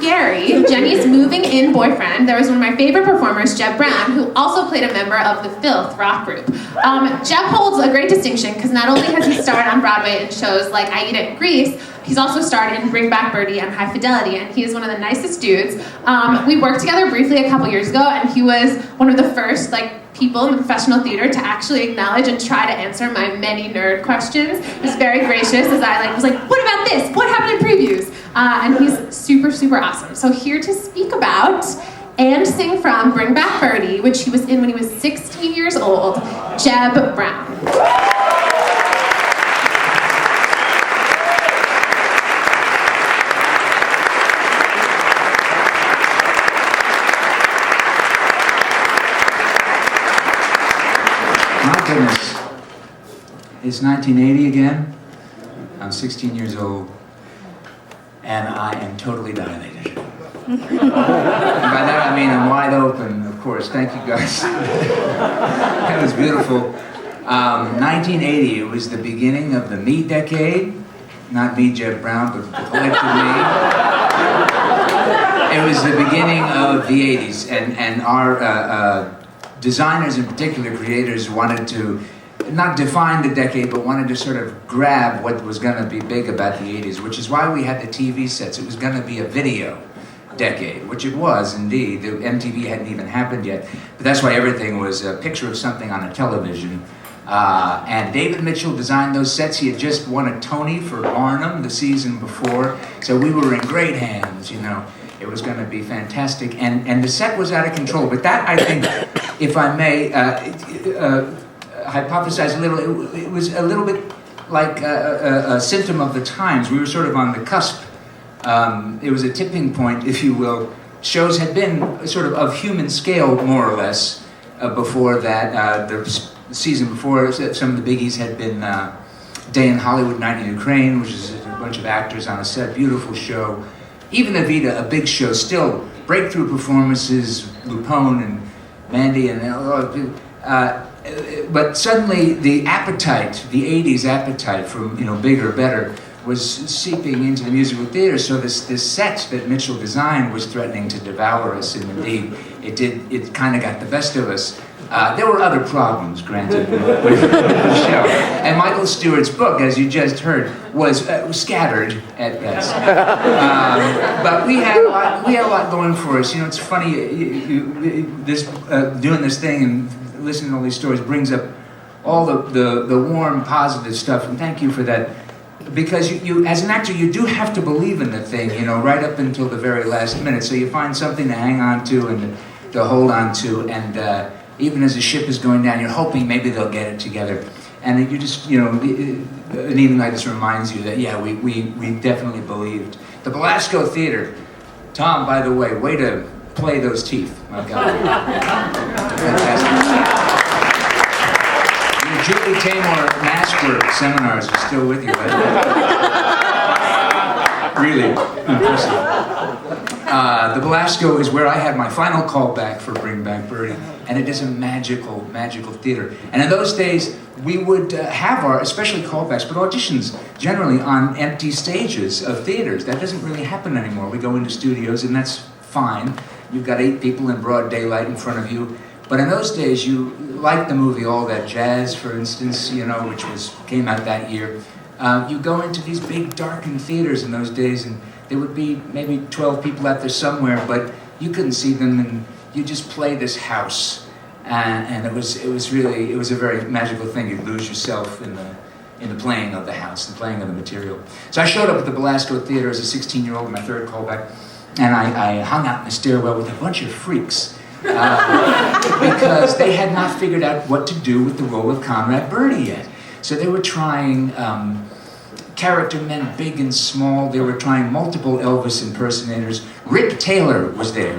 scary, Jennie's moving-in boyfriend, there was one of my favorite performers, Jeb Brown, who also played a member of the Filth rock group. Jeb holds a great distinction because not only has he starred on Broadway in shows like I Eat It in Grease, he's also starred in Bring Back Birdie and High Fidelity, and he is one of the nicest dudes. We worked together briefly a couple years ago, and he was one of the first people in the professional theater to actually acknowledge and try to answer my many nerd questions. He was very gracious as I was like, what about this? What happened in previews? And he's super, super awesome. So here to speak about and sing from Bring Back Birdie, which he was in when he was 16 years old, Jeb Brown. Goodness. It's 1980 again. I'm 16 years old, and I am totally dilated. And by that I mean I'm wide open, of course. Thank you guys. That was beautiful. 1980, it was the beginning of the me decade. Not me, Jeb Brown, but the collective me. It was the beginning of the 80s, and our designers in particular, creators, wanted to not define the decade, but wanted to sort of grab what was going to be big about the 80s, which is why we had the TV sets. It was going to be a video decade, which it was indeed. The MTV hadn't even happened yet, but that's why everything was a picture of something on a television. And David Mitchell designed those sets. He had just won a Tony for Barnum the season before, so we were in great hands, you know. It was going to be fantastic, and the set was out of control. But that, I think, if I may hypothesize a little, it was a little bit like a symptom of the times. We were sort of on the cusp. It was a tipping point, if you will. Shows had been sort of human scale, more or less, before that. The season before, some of the biggies had been Day in Hollywood, Night in Ukraine, which is a bunch of actors on a set, beautiful show. Even Evita, a big show, still breakthrough performances, Lupone and Mandy, and but suddenly the appetite, the 80s appetite for bigger, better, was seeping into the musical theater. So this set that Mitchell designed was threatening to devour us, and indeed it did. It kind of got the best of us. There were other problems, granted, with the show. And Michael Stewart's book, as you just heard, was scattered at best. But we had a lot going for us. You know, it's funny, doing this thing and listening to all these stories brings up all the warm, positive stuff, and thank you for that. Because you, as an actor, you do have to believe in the thing, right up until the very last minute. So you find something to hang on to and to hold on to, and even as the ship is going down, you're hoping maybe they'll get it together. And you just, an evening like this reminds you that, yeah, we definitely believed. The Belasco Theater. Tom, by the way to play those teeth. My God. Fantastic. Your Julie Taymor maskwork seminars are still with you, really impressive. The Belasco is where I had my final callback for Bring Back Birdie, and it is a magical, magical theater. And in those days, we would have our, especially callbacks, but auditions generally on empty stages of theaters. That doesn't really happen anymore. We go into studios, and that's fine. You've got 8 people in broad daylight in front of you. But in those days, you, like the movie All That Jazz, for instance, which came out that year. You go into these big darkened theaters in those days, and there would be maybe 12 people out there somewhere, but you couldn't see them, and you just play this house, and it was a very magical thing. You'd lose yourself in the playing of the house, the playing of the material. So I showed up at the Belasco Theater as a 16-year-old, my third callback, and I hung out in the stairwell with a bunch of freaks because they had not figured out what to do with the role of Conrad Birdie yet. So they were trying character men, big and small. They were trying multiple Elvis impersonators. Rip Taylor was there,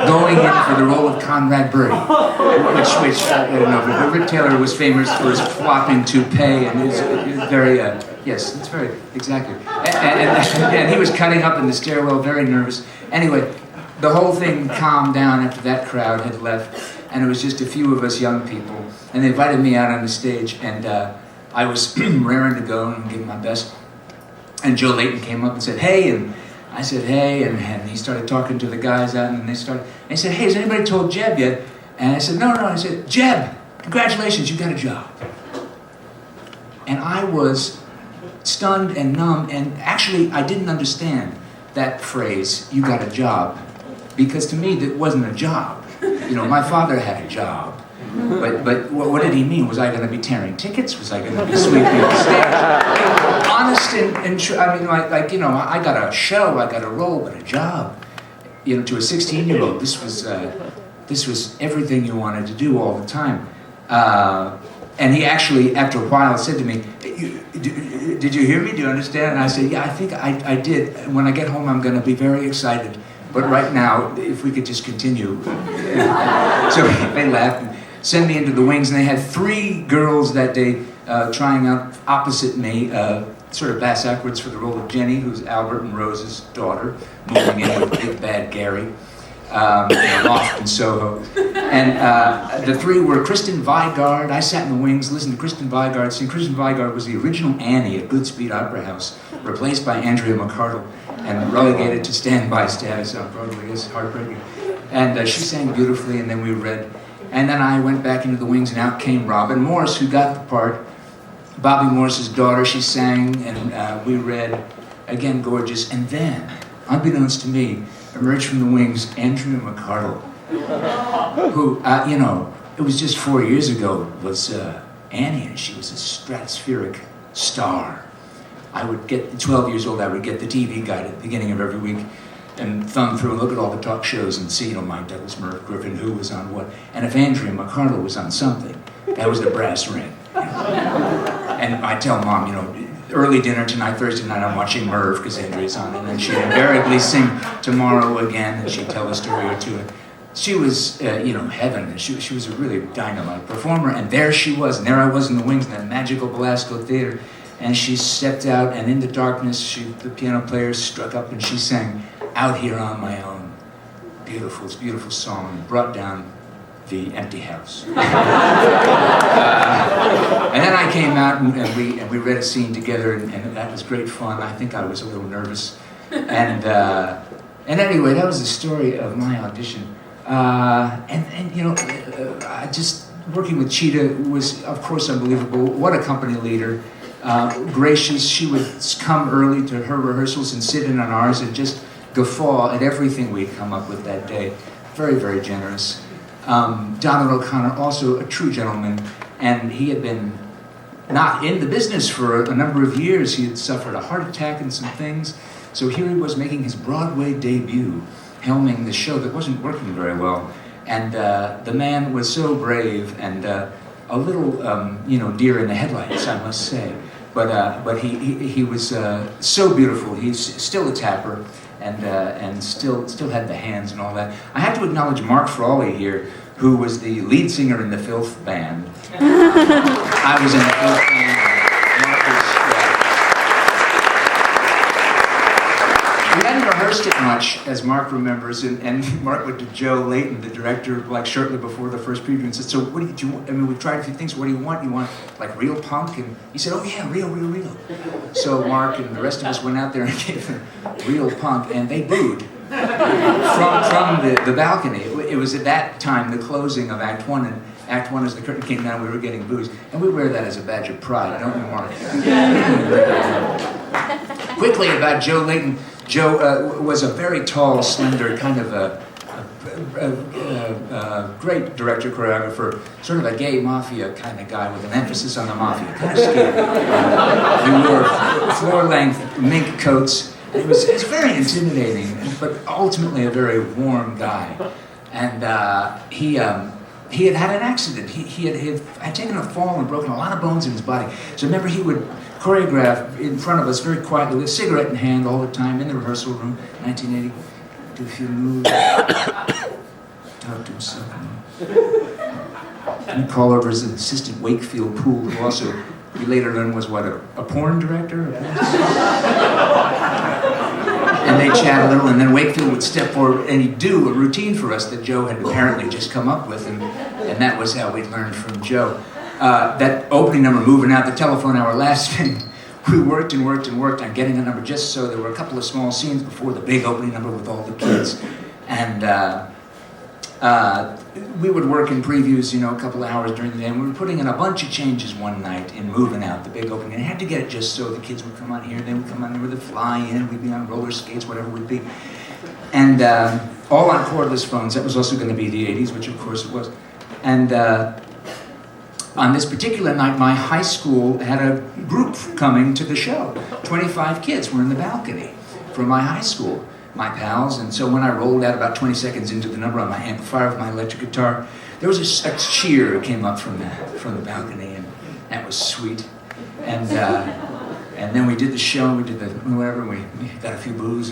going in for the role of Conrad Birdie, which I don't know, but Rip Taylor was famous for his flopping toupee, and his very, yes, it's very, exactly. And he was cutting up in the stairwell, very nervous. Anyway, the whole thing calmed down after that crowd had left, and it was just a few of us young people, and they invited me out on the stage, and I was raring to go and give my best. And Joe Layton came up and said, hey, and I said, hey, and he started talking to the guys out, and they said, hey, has anybody told Jeb yet? And I said, no. I said, Jeb, congratulations, you got a job. And I was stunned and numb, and actually I didn't understand that phrase, you got a job, because to me that wasn't a job. You know, my father had a job, but what did he mean? Was I going to be tearing tickets? Was I going to be sweeping the stage? Honest and true. I mean, like you know, I got a show, I got a role, but a job. You know, to a 16-year-old, this was everything you wanted to do all the time. And he actually, after a while, said to me, did you hear me? Do you understand? And I said, yeah, I think I did. And when I get home, I'm going to be very excited. But right now, if we could just continue. So they laughed and sent me into the wings. And they had 3 girls that day trying out opposite me, sort of bass-backwards for the role of Jennie, who's Albert and Rose's daughter, moving in with Big Bad Gary. In a loft in Soho. And the 3 were Kristen Vigard. I sat in the wings, listened to Kristen Vigard sing. Kristen Vigard was the original Annie at Goodspeed Opera House, replaced by Andrea McArdle, and relegated to standby status on Broadway. It's heartbreaking. And she sang beautifully, and then we read. And then I went back into the wings, and out came Robin Morse, who got the part. Bobby Morse's daughter, she sang, and we read. Again, gorgeous. And then, unbeknownst to me, emerged from the wings Andrea McArdle, who, you know, it was just 4 years ago, was Annie, and she was a stratospheric star. I would get, 12 years old, I would get the TV guide at the beginning of every week and thumb through and look at all the talk shows and see, you know, Mike Douglas, Merv Griffin, who was on what. And if Andrea McArdle was on something, that was the brass ring. You know? And I tell Mom, you know, early dinner tonight, Thursday night, I'm watching Merv because Andrea's on, and then she'd invariably sing Tomorrow Again, and she'd tell a story or two. She was, you know, heaven, and she was a really dynamite performer, and there she was, and there I was in the wings in that magical Belasco Theater, and she stepped out, and in the darkness, the piano player struck up, and she sang Out Here on My Own. Beautiful, it's a beautiful song, and brought down the empty house. And then I came out and we read a scene together, and that was great fun. I think I was a little nervous. And anyway, that was the story of my audition. And you know, just working with Cheetah was, of course, unbelievable. What a company leader. Gracious. She would come early to her rehearsals and sit in on ours and just guffaw at everything we'd come up with that day. Very, very generous. Donald O'Connor, also a true gentleman, and he had been not in the business for a number of years. He had suffered a heart attack and some things, so here he was making his Broadway debut, helming the show that wasn't working very well, and the man was so brave and a little, you know, deer in the headlights, I must say, but he was so beautiful. He's still a tapper. And still had the hands and all that. I have to acknowledge Mark Frawley here, who was the lead singer in the Filth band. I was in the Filth band. Mark was, we hadn't rehearsed it much, as Mark remembers, and Mark went to Joe Layton, the director, like shortly before the first preview, and said, so what do you want? I mean, we've tried a few things. What do you want? You want like real punk? And he said, oh yeah, real. So Mark and the rest of us went out there and gave them real punk, and they booed from the balcony. It was at that time the closing of Act 1, and Act 1, as the curtain came down, we were getting boos. And we wear that as a badge of pride, don't we, Mark? Quickly about Joe Layton. Joe was a very tall, slender, kind of a great director, choreographer, sort of a gay mafia kind of guy with an emphasis on the mafia, kind of scary. He wore floor-length mink coats. It was very intimidating, but ultimately a very warm guy. And he had an accident. He had taken a fall and broken a lot of bones in his body. So remember, he would choreograph in front of us very quietly with a cigarette in hand all the time in the rehearsal room, 1980. Do a few moves. Talk to himself. And call over his assistant Wakefield Poole, who also, we later learned, was what, a porn director? And they chat a little, and then Wakefield would step forward and he'd do a routine for us that Joe had apparently just come up with, and that was how we learned from Joe. That opening number, Moving Out, the telephone hour last thing, we worked and worked and worked on getting a number just so there were a couple of small scenes before the big opening number with all the kids. And we would work in previews, you know, a couple of hours during the day, and we were putting in a bunch of changes one night in moving out the big opening. And I had to get it just so the kids would come on here, they would come on there with a fly-in, we'd be on roller skates, whatever it would be. And all on cordless phones. That was also going to be the 80s, which of course it was. And on this particular night, my high school had a group coming to the show. 25 kids were in the balcony from my high school, my pals. And so when I rolled out about 20 seconds into the number on my amplifier with my electric guitar, there was a cheer that came up from the balcony, and that was sweet. And then we did the show, we did the whatever, we got a few booze,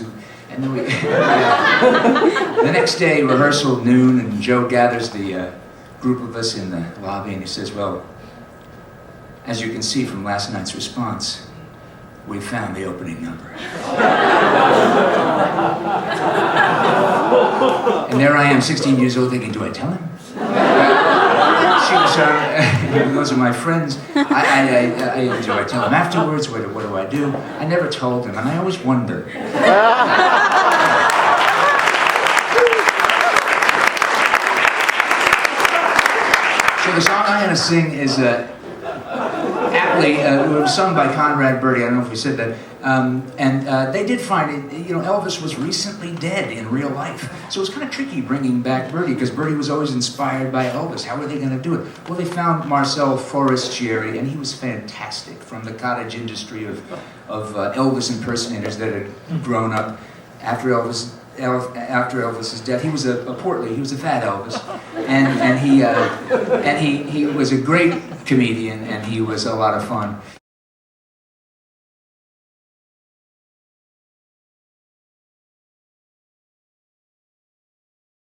and then we the next day, rehearsal at noon, and Joe gathers the group of us in the lobby, and he says, well, as you can see from last night's response, we found the opening number. And there I am, 16 years old, thinking, do I tell him? Those are my friends. Do I tell him afterwards? What do I do? I never told him, and I always wonder. So the song I'm going to sing is aptly, it was sung by Conrad Birdie. I don't know if we said that. And they did find it, you know, Elvis was recently dead in real life. So it was kind of tricky bringing back Birdie, because Birdie was always inspired by Elvis. How were they going to do it? Well, they found Marcel Forestieri, and he was fantastic, from the cottage industry of Elvis impersonators that had grown up after Elvis's death. He was a fat Elvis, and he was a great comedian, and he was a lot of fun.